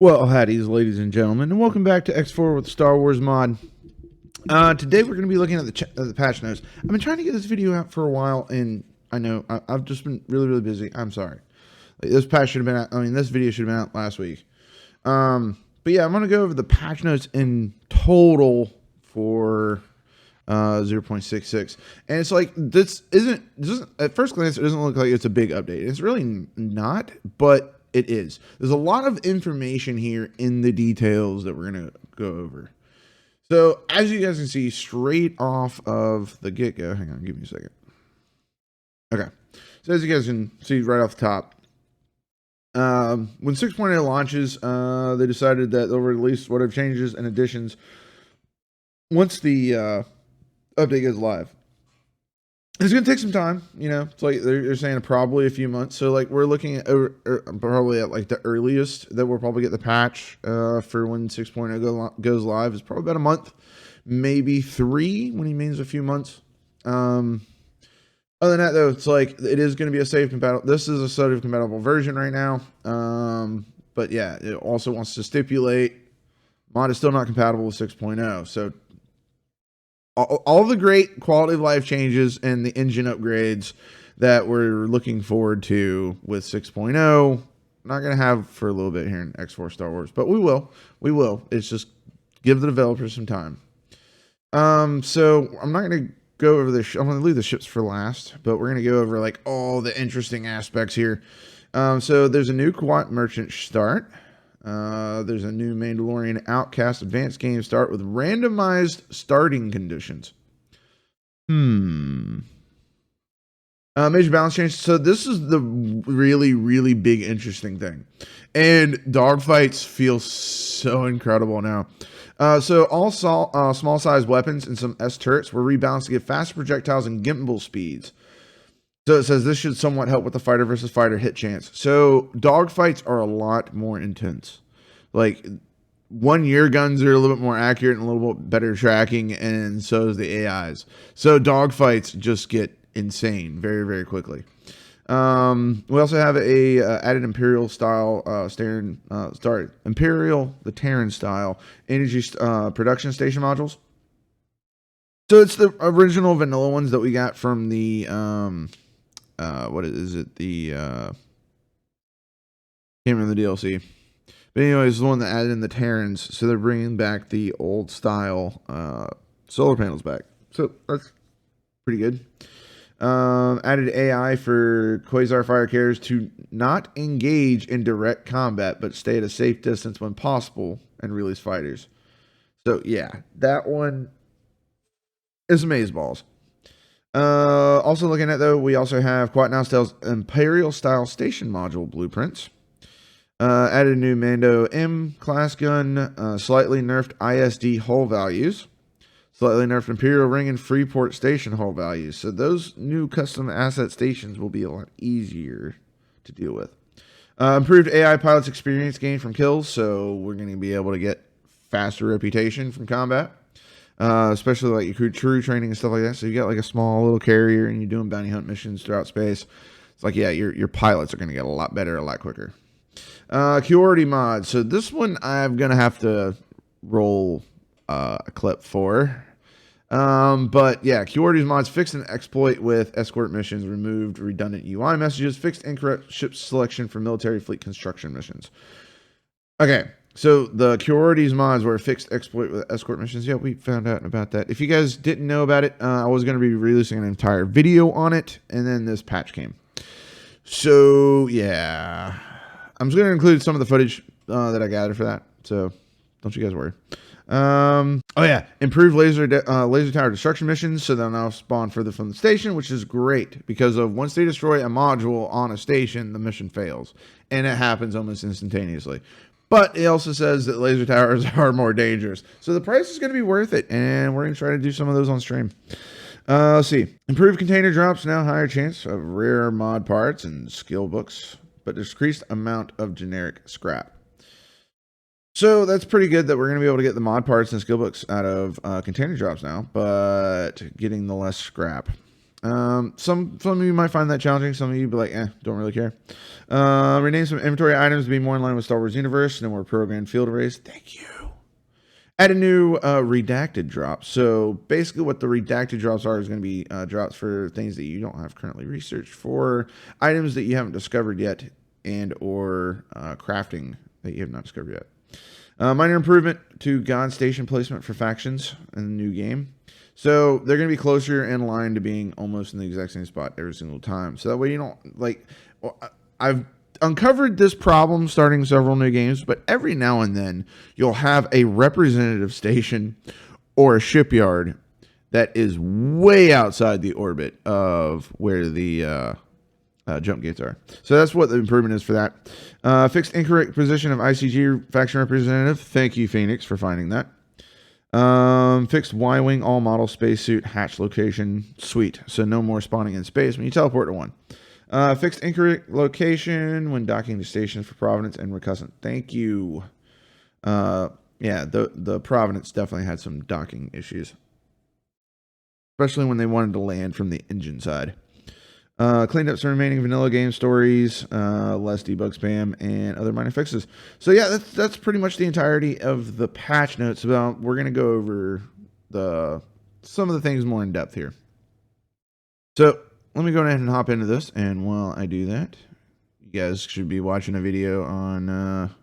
Well, howdy's, ladies and gentlemen, and welcome back to X4 with Star Wars Mod. Today we're going to be looking at the patch notes. I've been trying to get this video out for a while, and I know I've just been really busy. I'm sorry. This patch should have been out. I mean, this video should have been out last week. But yeah, I'm going to go over the patch notes in total for 0.66, and it's like this doesn't at first glance it doesn't look like it's a big update. It's really not, but it is. There's a lot of information here in the details that we're gonna go over. So as you guys can see straight off of the get-go, hang on, give me a second. Okay, so as you guys can see right off the top, when 6.0 launches, they decided that they'll release whatever changes and additions once the update goes live. It's going to take some time, you know. It's like they're saying probably a few months. So like we're looking at probably at like the earliest that we'll probably get the patch for when 6.0 goes live is probably about a month, maybe 3 when he means a few months. Other than that though, it's like it is going to be a save compatible. This is a save compatible version right now. But yeah, it also wants to stipulate mod is still not compatible with 6.0. So all the great quality of life changes and the engine upgrades that we're looking forward to with 6.0, not going to have for a little bit here in X4 Star Wars, but we will. It's just give the developers some time. So I'm not going to go over this. I'm going to leave the ships for last, but we're going to go over like all the interesting aspects here. So there's a new Quat Merchant start. There's a new Mandalorian Outcast advanced game start with randomized starting conditions. Major balance change. So this is the really big interesting thing. And dogfights feel so incredible now. So all small size weapons and some S turrets were rebalanced to give faster projectiles and gimbal speeds. So it says this should somewhat help with the fighter versus fighter hit chance. So dogfights are a lot more intense. Like 1-year guns are a little bit more accurate and a little bit better tracking, and so is the AIs. So dogfights just get insane very quickly. We also have a added Imperial style Imperial the Terran style energy production station modules. So it's the original vanilla ones that we got from the what is it? The can't remember the DLC. But anyways, the one that added in the Terrans, so they're bringing back the old style solar panels back. So that's pretty good. Added AI for Quasar fire carriers to not engage in direct combat, but stay at a safe distance when possible and release fighters. So yeah, that one is amazeballs. Also looking at though, we also have Quat Now Style's Imperial style station module blueprints. Added a new Mando M class gun, slightly nerfed ISD hull values, slightly nerfed Imperial Ring and Freeport station hull values. So those new custom asset stations will be a lot easier to deal with. Improved AI pilots experience gained from kills, so we're going to be able to get faster reputation from combat. Especially like your crew training and stuff like that. So you got like a small little carrier and you're doing bounty hunt missions throughout space. It's like, yeah, your pilots are going to get a lot better, a lot quicker. Curority mod. So this one I'm going to have to roll a clip for. But yeah, Curority's mods fixed an exploit with escort missions, removed redundant UI messages, fixed incorrect ship selection for military fleet construction missions. Okay. So the Curority's mods were a fixed exploit with escort missions. Yeah, we found out about that. If you guys didn't know about it, I was going to be releasing an entire video on it, and then this patch came. So yeah, I'm just going to include some of the footage that I gathered for that. So don't you guys worry. Oh yeah, improved laser tower destruction missions, so they'll now spawn further from the station, which is great because of once they destroy a module on a station, the mission fails, and it happens almost instantaneously. But it also says that laser towers are more dangerous. So the price is going to be worth it. And we're going to try to do some of those on stream. Let's see. Improved container drops, now higher chance of rare mod parts and skill books, but decreased amount of generic scrap. So that's pretty good that we're going to be able to get the mod parts and skill books out of container drops now, but getting the less scrap. Some of you might find that challenging. Some of you be like, don't really care. Rename some inventory items to be more in line with Star Wars universe. No more programmed field arrays. Thank you. Add a new redacted drop. So basically what the redacted drops are is going to be drops for things that you don't have currently researched for, items that you haven't discovered yet, and or crafting that you have not discovered yet. Minor improvement to God Station placement for factions in the new game. So they're going to be closer in line to being almost in the exact same spot every single time. So that way you don't, like, I've uncovered this problem starting several new games, but every now and then you'll have a representative station or a shipyard that is way outside the orbit of where the jump gates are. So that's what the improvement is for that. Fixed incorrect position of ICG faction representative. Thank you, Phoenix, for finding that. Fixed Y-wing all model spacesuit hatch location. Sweet. So no more spawning in space when you teleport to one. Fixed incorrect location when docking to stations for Providence and Recussant. Thank you. Yeah, the Providence definitely had some docking issues, especially when they wanted to land from the engine side. Cleaned up some remaining vanilla game stories, less debug spam, and other minor fixes. So yeah, that's pretty much the entirety of the patch notes. We're going to go over some of the things more in depth here. So let me go ahead and hop into this, and while I do that, you guys should be watching a video on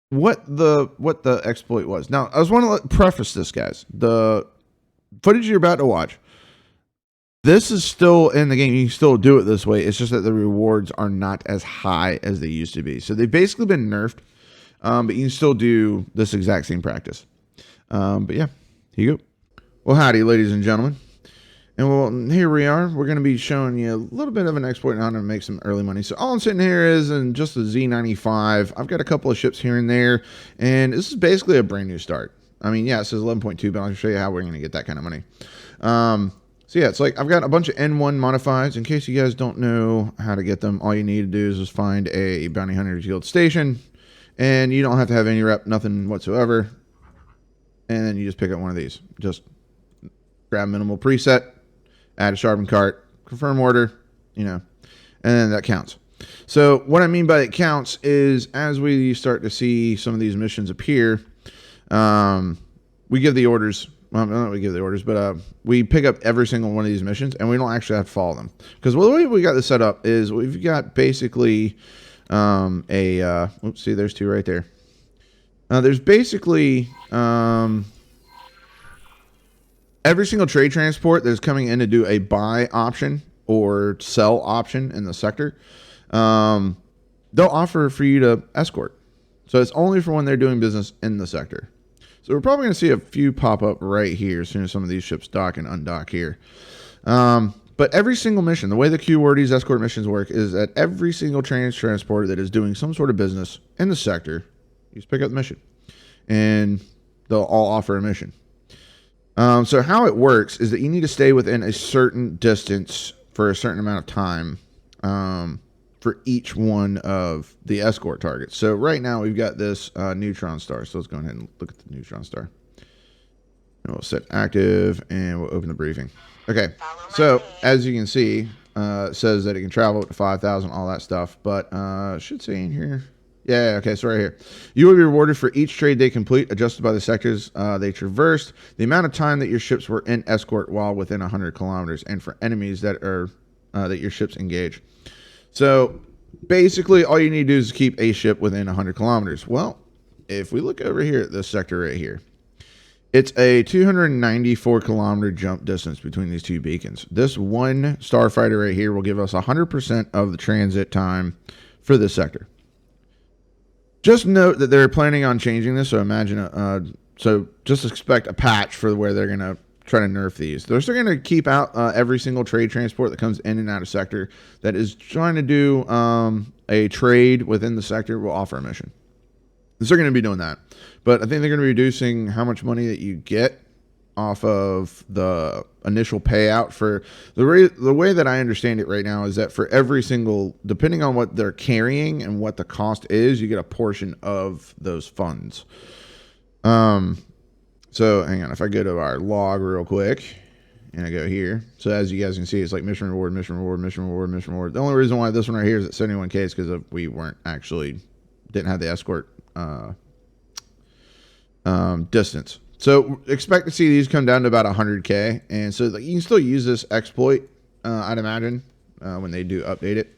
what the exploit was. Now, I just want to preface this, guys. The footage you're about to watch, this is still in the game. You can still do it this way. It's just that the rewards are not as high as they used to be. So they've basically been nerfed, but you can still do this exact same practice. But yeah, here you go. Well, howdy, ladies and gentlemen. And well, here we are. We're going to be showing you a little bit of an exploit on how to make some early money. So all I'm sitting here is in just the Z95. I've got a couple of ships here and there, and this is basically a brand new start. I mean, yeah, it says 11.2, but I'll show you how we're going to get that kind of money. So yeah, it's like I've got a bunch of N1 modifieds. In case you guys don't know how to get them, all you need to do is just find a Bounty Hunter's Guild station, and you don't have to have any rep, nothing whatsoever. And then you just pick up one of these. Just grab minimal preset, add a sharpened cart, confirm order, and then that counts. So what I mean by it counts is as we start to see some of these missions appear, we give the orders. Well, not we give the orders, but we pick up every single one of these missions, and we don't actually have to follow them. Because the way we got this set up is we've got basically oops, see, there's two right there. There's basically every single trade transport that's coming in to do a buy option or sell option in the sector, they'll offer for you to escort. So it's only for when they're doing business in the sector. So we're probably going to see a few pop up right here as soon as some of these ships dock and undock here. But every single mission, the way the QWordies escort missions work is that every single transporter that is doing some sort of business in the sector, you just pick up the mission. And they'll all offer a mission. So how it works is that you need to stay within a certain distance for a certain amount of time for each one of the escort targets. So right now we've got this neutron star. So let's go ahead and look at the neutron star. And we'll set active and we'll open the briefing. Okay, so as you can see, it says that it can travel up to 5,000, all that stuff. But it should say in here. Yeah, okay, so right here. You will be rewarded for each trade they complete, adjusted by the sectors they traversed, the amount of time that your ships were in escort while within 100 kilometers, and for enemies that are that your ships engage. So basically, all you need to do is keep a ship within 100 kilometers. Well, if we look over here at this sector right here, it's a 294 kilometer jump distance between these two beacons. This one starfighter right here will give us 100% of the transit time for this sector. Just note that they're planning on changing this, so imagine so just expect a patch for where they're going to try to nerf these. They're still going to keep out every single trade transport that comes in and out of sector that is trying to do a trade within the sector will offer a mission. They're going to be doing that. But I think they're going to be reducing how much money that you get off of the initial payout. For the way that I understand it right now is that for every single, depending on what they're carrying and what the cost is, you get a portion of those funds. So hang on, if I go to our log real quick and I go here. So as you guys can see, it's like mission reward, mission reward, mission reward, mission reward. The only reason why this one right here is at 71K is because we didn't have the escort distance. So expect to see these come down to about 100K, and so like, you can still use this exploit, I'd imagine, when they do update it.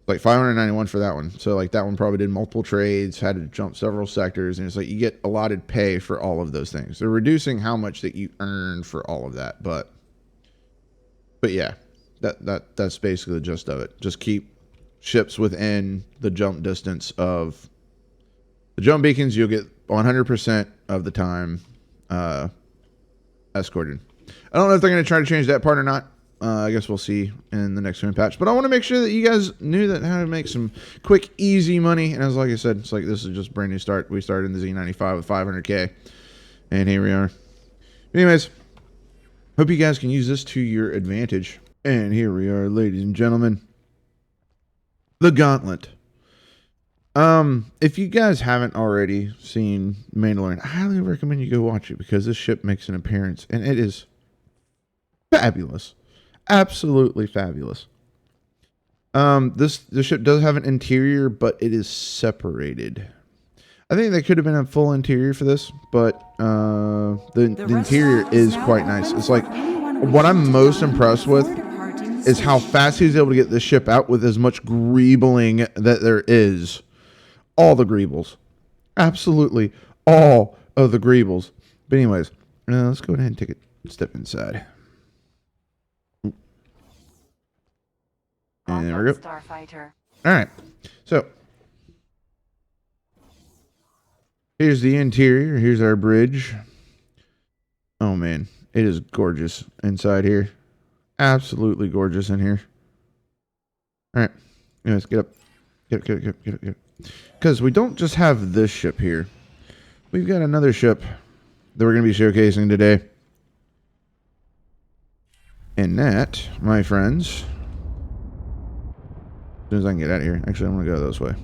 Like 591 for that one. So like that one probably did multiple trades, had to jump several sectors, and it's like you get allotted pay for all of those things. They're reducing how much that you earn for all of that, but yeah, that's basically the gist of it. Just keep ships within the jump distance of the jump beacons. You'll get 100% of the time escorted. I don't know if they're going to try to change that part or not. I guess we'll see in the next patch. But I want to make sure that you guys knew that how to make some quick, easy money. And as like I said, it's like this is just a brand new start. We started in the Z95 with 500K. And here we are. Anyways, hope you guys can use this to your advantage. And here we are, ladies and gentlemen. The Gauntlet. If you guys haven't already seen Mandalorian, I highly recommend you go watch it because this ship makes an appearance. And it is fabulous. Absolutely fabulous. This ship does have an interior, but it is separated. I think they could have been a full interior for this, but the interior is quite nice. It's like what I'm most impressed with is how fast he's able to get this ship out with as much greebling that there is. All the greebles, absolutely all of the greebles. But anyways, let's go ahead and take a step inside. And there we go. Starfighter. All right. So here's the interior. Here's our bridge. Oh man, it is gorgeous inside here. Absolutely gorgeous in here. All right. Anyways, get up. Get up. Because we don't just have this ship here. We've got another ship that we're going to be showcasing today. And that, my friends, as soon as I can get out of here. Actually, I'm going to go this way.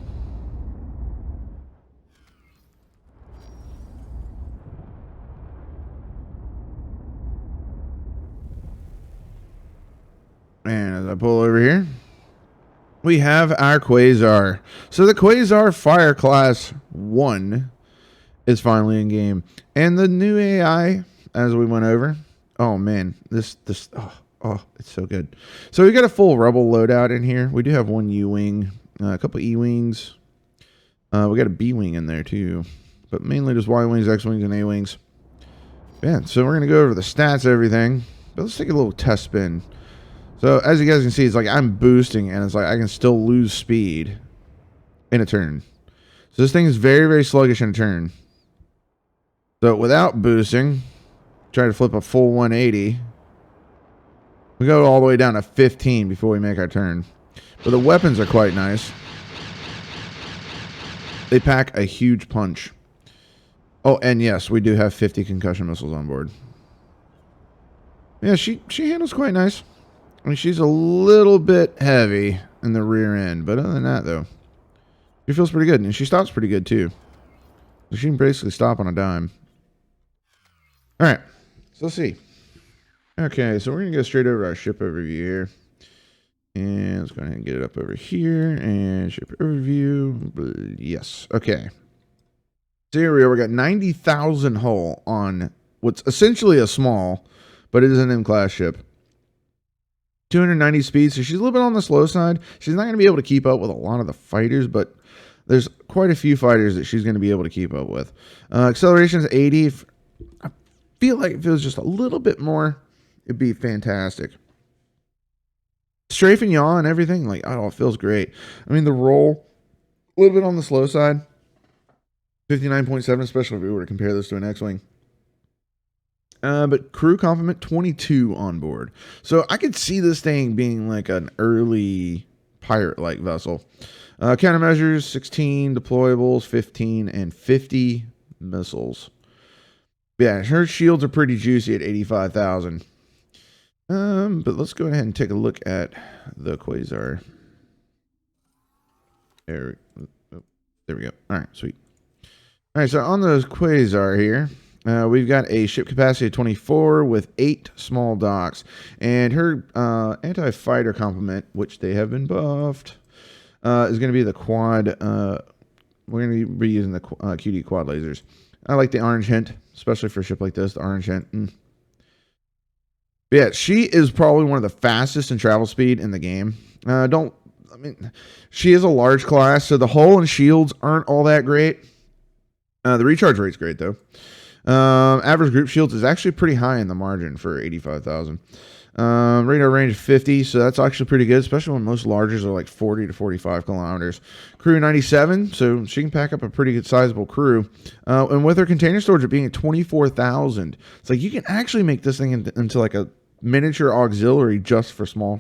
And as I pull over here, we have our Quasar. So the Quasar Fire Class 1 is finally in game. And the new AI, as we went over, oh man, this it's so good. So we got a full Rebel loadout in here. We do have one U-Wing, a couple E-Wings. We got a B-Wing in there too. But mainly just Y-Wings, X-Wings, and A-Wings. Yeah, so we're going to go over the stats, everything. But let's take a little test spin. So as you guys can see, it's like I'm boosting, and it's like I can still lose speed in a turn. So this thing is very, very sluggish in a turn. So without boosting, try to flip a full 180. We go all the way down to 15 before we make our turn. But the weapons are quite nice. They pack a huge punch. Oh, and yes, we do have 50 concussion missiles on board. Yeah, she handles quite nice. I mean, she's a little bit heavy in the rear end, but other than that, though, she feels pretty good, and she stops pretty good, too. So she can basically stop on a dime. All right, so let's see. Okay, so we're going to go straight over our ship overview here. And let's go ahead and get it up over here, and ship overview. Yes, okay. So here we are. We got 90,000 hull on what's essentially a small, but it is an M-class ship. 290 speed, so she's a little bit on the slow side. She's not going to be able to keep up with a lot of the fighters, but there's quite a few fighters that she's going to be able to keep up with. Acceleration is 80. I feel like if it was just a little bit more, it'd be fantastic. Strafe and yaw and everything, like, oh, it feels great. I mean, the roll, a little bit on the slow side. 59.7, especially if we were to compare this to an X-Wing. But crew complement 22 on board. So I could see this thing being like an early pirate-like vessel. Countermeasures, 16. Deployables, 15. And 50 missiles. Yeah, her shields are pretty juicy at 85,000. But let's go ahead and take a look at the Quasar. There we go. All right, sweet. All right, so on the Quasar here, We've got a ship capacity of 24 with 8 small docks. And her anti-fighter complement, which they have been buffed, is going to be the quad. We're going to be using the QD quad lasers. I like the orange hint, especially for a ship like this, the orange hint. But yeah, she is probably one of the fastest in travel speed in the game. She is a large class, so the hull and shields aren't all that great. The recharge rate's great, though. Average group shields is actually pretty high in the margin for 85,000. Radar range 50, so that's actually pretty good, especially when most largers are like 40 to 45 kilometers. Crew 97, so she can pack up a pretty good sizable crew. And with her container storage being at 24,000, it's like you can actually make this thing into like a miniature auxiliary just for small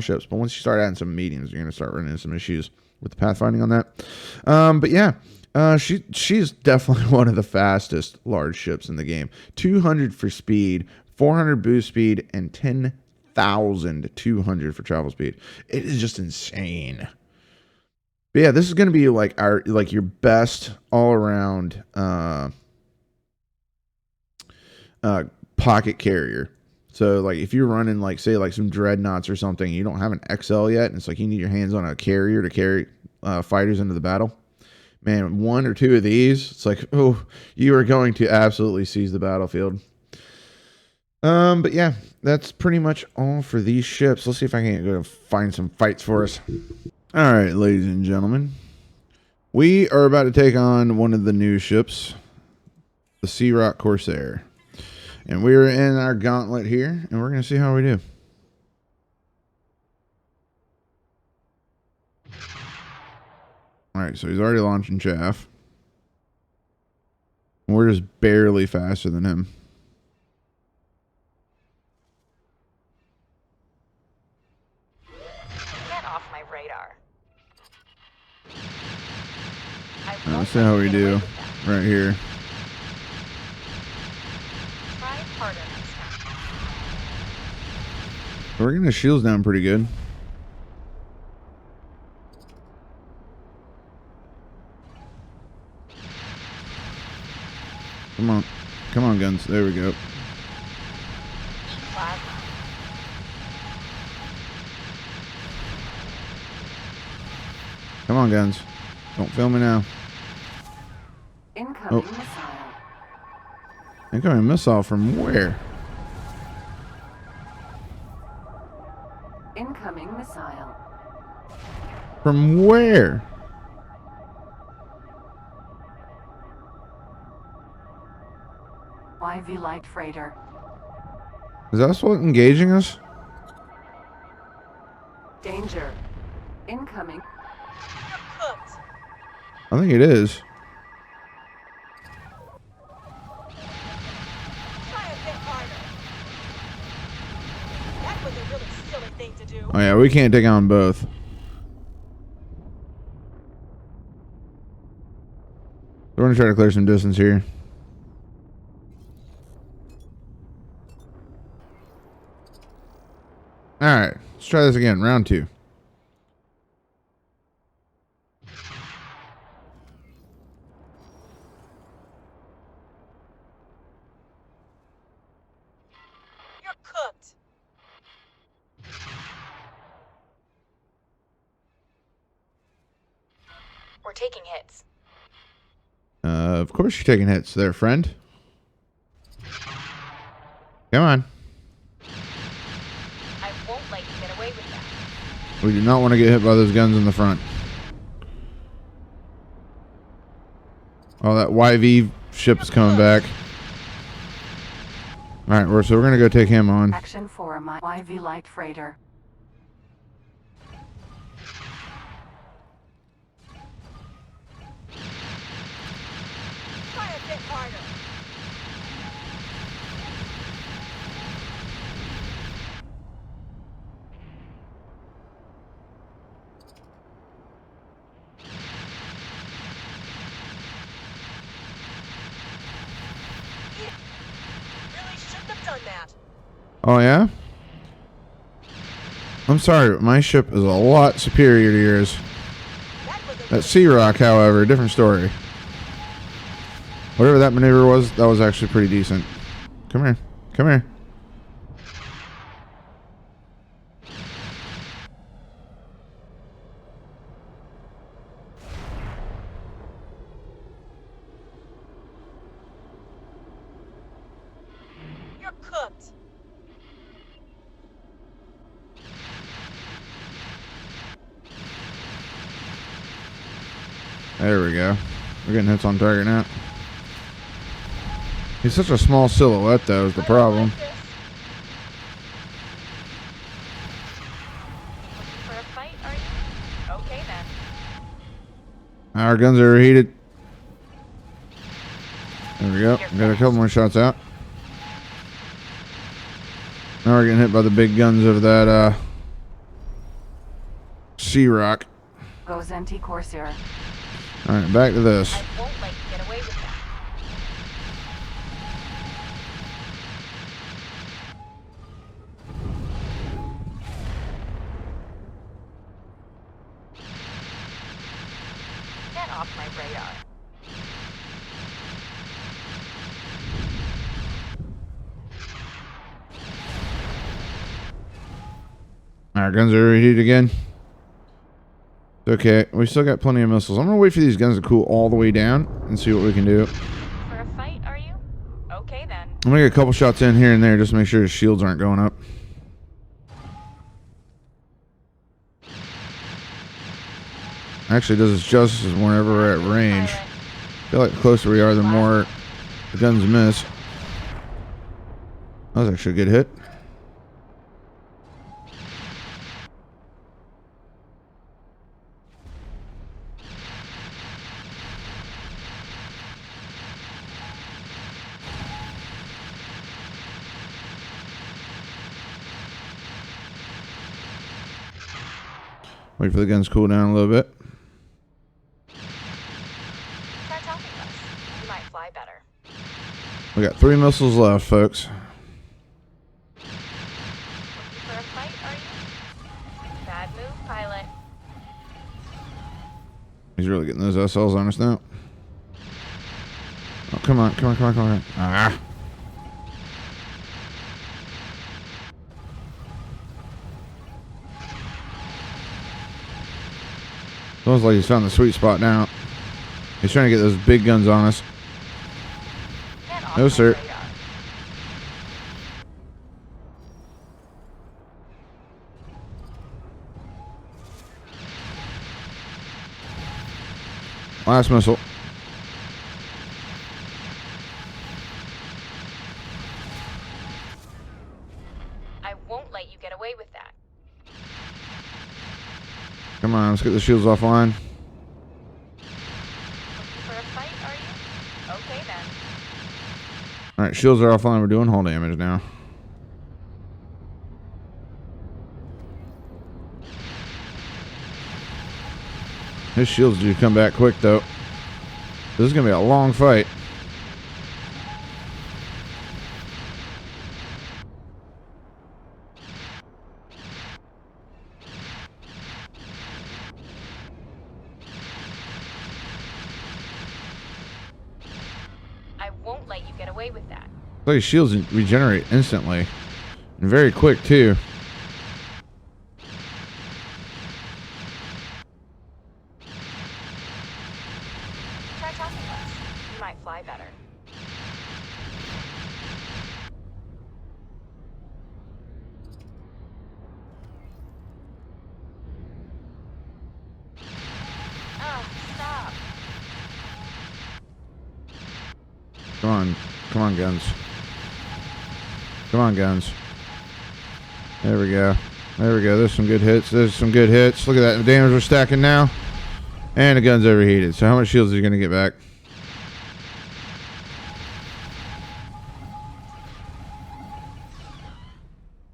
ships. But once you start adding some mediums, you're going to start running into some issues with the pathfinding on that. But yeah. She's definitely one of the fastest large ships in the game. 200 for speed, 400 boost speed, and 10,200 for travel speed. It is just insane. But yeah, this is going to be like your best all around pocket carrier. So like if you're running like say like some dreadnoughts or something, you don't have an XL yet, and it's like you need your hands on a carrier to carry fighters into the battle. Man, 1 or 2 of these, it's like, oh, you are going to absolutely seize the battlefield. But yeah, that's pretty much all for these ships. Let's see if I can go find some fights for us. All right, ladies and gentlemen. We are about to take on one of the new ships, the Sea Rock Corsair. And we're in our gauntlet here, and we're going to see how we do. Alright, so he's already launching chaff. We're just barely faster than him. Get off my radar. Let's see how we do right here. Try harder next time. We're getting the shields down pretty good. Come on. Come on, guns. There we go. Come on, guns. Don't fail me now. Incoming missile. Incoming missile from where? Incoming missile. From where? YV light freighter. Is that what's engaging us? Danger. Incoming. Cooked. I think it is. Try a bit harder. That was a really silly thing to do. Oh yeah, we can't take on both. We're gonna try to clear some distance here. Alright, let's try this again. Round 2. You're cooked. We're taking hits. Of course you're taking hits there, friend. Come on. I won't let you get away with that. We do not want to get hit by those guns in the front. Oh, that YV ship is coming back. Alright, so we're going to go take him on. Action for my YV light freighter. Try a bit harder. Really shouldn't have done that. Oh, yeah? I'm sorry, but my ship is a lot superior to yours. That was a That Sea Rock, however, different story. Whatever that maneuver was, that was actually pretty decent. Come here. Come here. You're cooked. There we go. We're getting hits on target now. He's such a small silhouette, though, is the problem. Like this. Looking for a fight, are you? Okay then. Our guns are overheated. There we go. Got a couple more shots out. Now we're getting hit by the big guns of that Sea Rock. Goes NT Corsair. Alright, back to this. I won't let you get away with that. Get off my radar. Our guns are overheated again. It's okay. We still got plenty of missiles. I'm going to wait for these guns to cool all the way down and see what we can do. For a fight, are you? Okay then. I'm going to get a couple shots in here and there just to make sure his shields aren't going up. Actually, does its justice whenever we're at range. I feel like the closer we are, the more the guns miss. That was actually a good hit. Wait for the guns to cool down a little bit. Try talking less. You might fly better. We got 3 missiles left, folks. Looking for a fight, are you? Bad move, pilot. He's really getting those SLs on us now. Oh, come on, come on, come on, come on. Ah. Looks like he's found the sweet spot now. He's trying to get those big guns on us. Get off No, my sir. radar. Last missile. I won't let you get away with that. Come on, let's get the shields offline. Looking for a fight, are you? Okay then. Alright, shields are offline. We're doing hull damage now. His shields do come back quick, though. This is going to be a long fight. I won't let you get away with that. Like his shields regenerate instantly. And very quick, too. Try talking less. You might fly better. Ah, stop. Come on. Come on, guns. Come on, guns. There we go. There we go. There's some good hits. There's some good hits. Look at that. The damage we're stacking now. And the gun's overheated. So how much shields are you going to get back?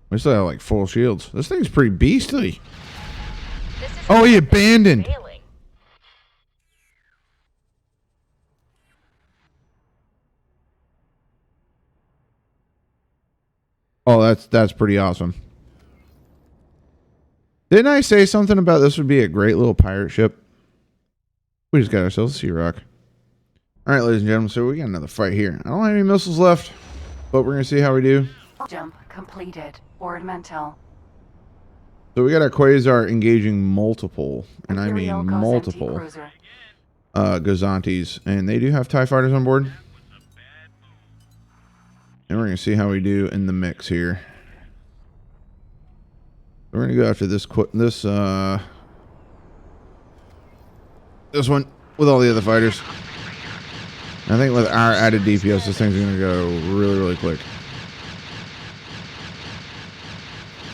We still have like full shields. This thing's pretty beastly. This is Oh, he abandoned. failing. Oh, that's pretty awesome. Didn't I say something about this would be a great little pirate ship? We just got ourselves a Sea Rock. All right, ladies and gentlemen, so we got another fight here. I don't have any missiles left, but we're going to see how we do. Jump completed. Board mental. So we got our Quasar engaging multiple, and I mean Imperial multiple, cruiser. Gazantis. And they do have TIE fighters on board. And we're going to see how we do in the mix here. We're going to go after this one with all the other fighters. I think with our added DPS, this thing's going to go really, really quick.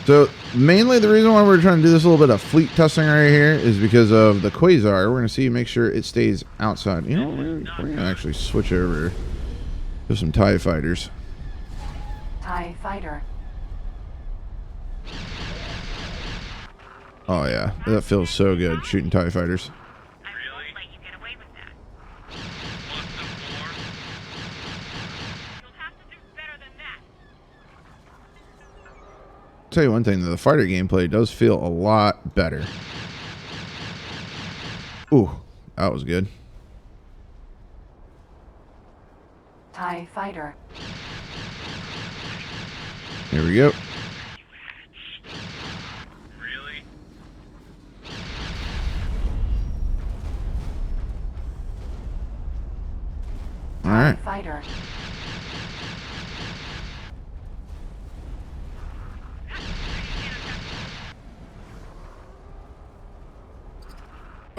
So, mainly the reason why we're trying to do this little bit of fleet testing right here is because of the Quasar. We're going to see, make sure it stays outside. You know, we're going to actually switch over to some TIE fighters. TIE fighter. Oh, yeah. That feels so good, shooting TIE fighters. Tell you one thing, the fighter gameplay does feel a lot better. Ooh, that was good. TIE fighter. Here we go. Really? All right. Fighter.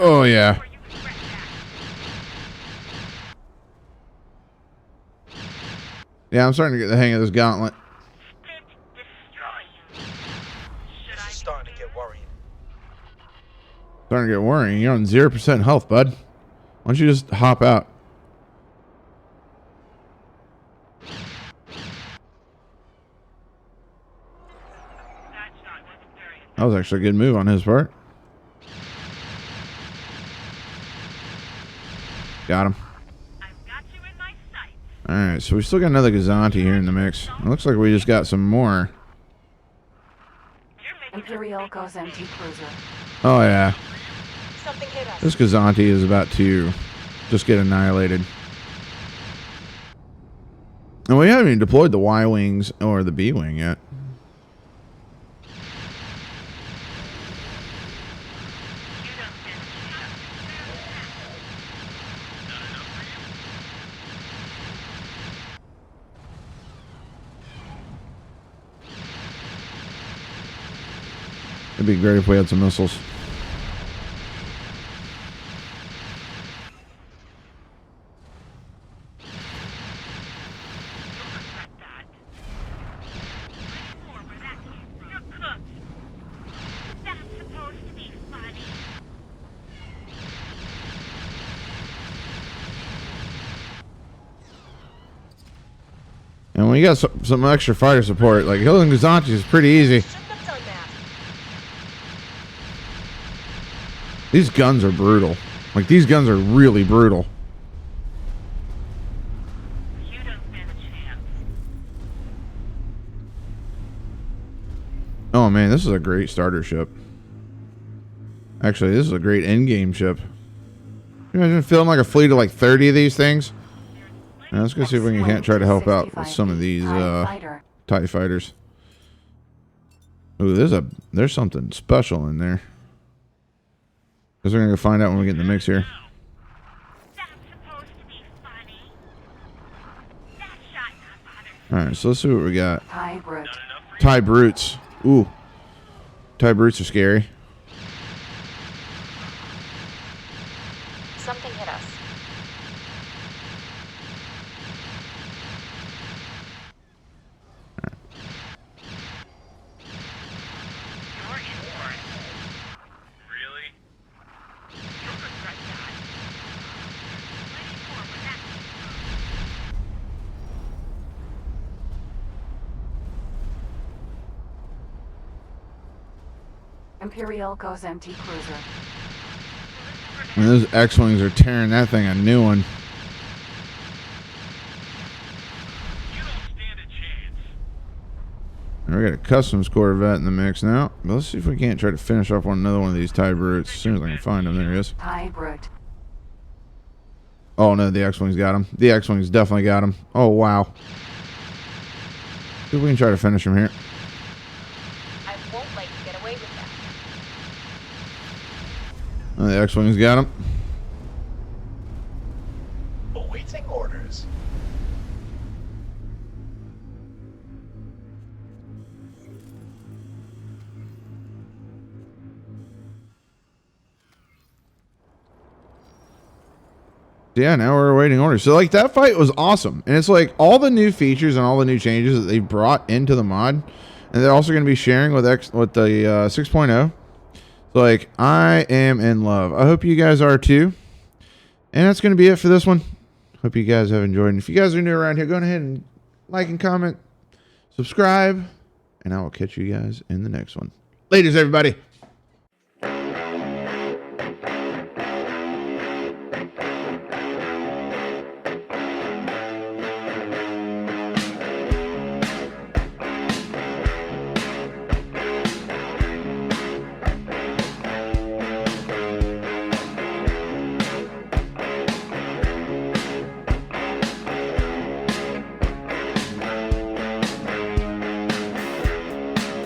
Oh, yeah. Yeah, I'm starting to get the hang of this gauntlet. This is starting to get worrying. Starting to get worrying. You're on 0% health, bud. Why don't you just hop out? That was actually a good move on his part. Got him. Alright, so we still got another Gazanti here in the mix. It looks like we just got some more. Imperial Gozenti cruiser. Oh, yeah. Something hit us. This Gazanti is about to just get annihilated. And we haven't even deployed the Y-Wings or the B-Wing yet. It'd be great if we had some missiles. And when you got some extra fighter support, like killing Gazanti is pretty easy. Shouldn't have done that. These guns are brutal. Like, these guns are really brutal. You don't stand a chance. Oh man, this is a great starter ship. Actually, this is a great endgame ship. Can you imagine filling like a fleet of like 30 of these things? Now, let's go see if we can't try to help out with some of these TIE fighters. Ooh, there's something special in there. Because we're going to go find out when we get in the mix here. That's supposed to be funny. That shot not bothered. Alright, so let's see what we got. TIE brute. TIE brutes. Ooh. TIE brutes are scary. Something hit us. You're in for it. Really? You'll regret that. Waiting for when that Imperial Gozenti cruiser. And those X-Wings are tearing that thing a new one. You don't stand a chance. And we got a Customs Corvette in the mix now. But let's see if we can't try to finish off on another one of these TIE brutes as soon as I can find them. There he is. TIE brute. Oh no, the X-Wing's got him. The X-Wing's definitely got him. Oh wow. See if we can try to finish him here. I won't let you get away with that. Oh, the X-Wing's got him. Awaiting orders. Yeah, now we're awaiting orders. So like that fight was awesome. And it's like all the new features and all the new changes that they brought into the mod. And they're also going to be sharing with the 6.0. So like I am in love. I hope you guys are too. And that's going to be it for this one. Hope you guys have enjoyed. And if you guys are new around here, go ahead and like and comment, subscribe, and I will catch you guys in the next one. Ladies, everybody.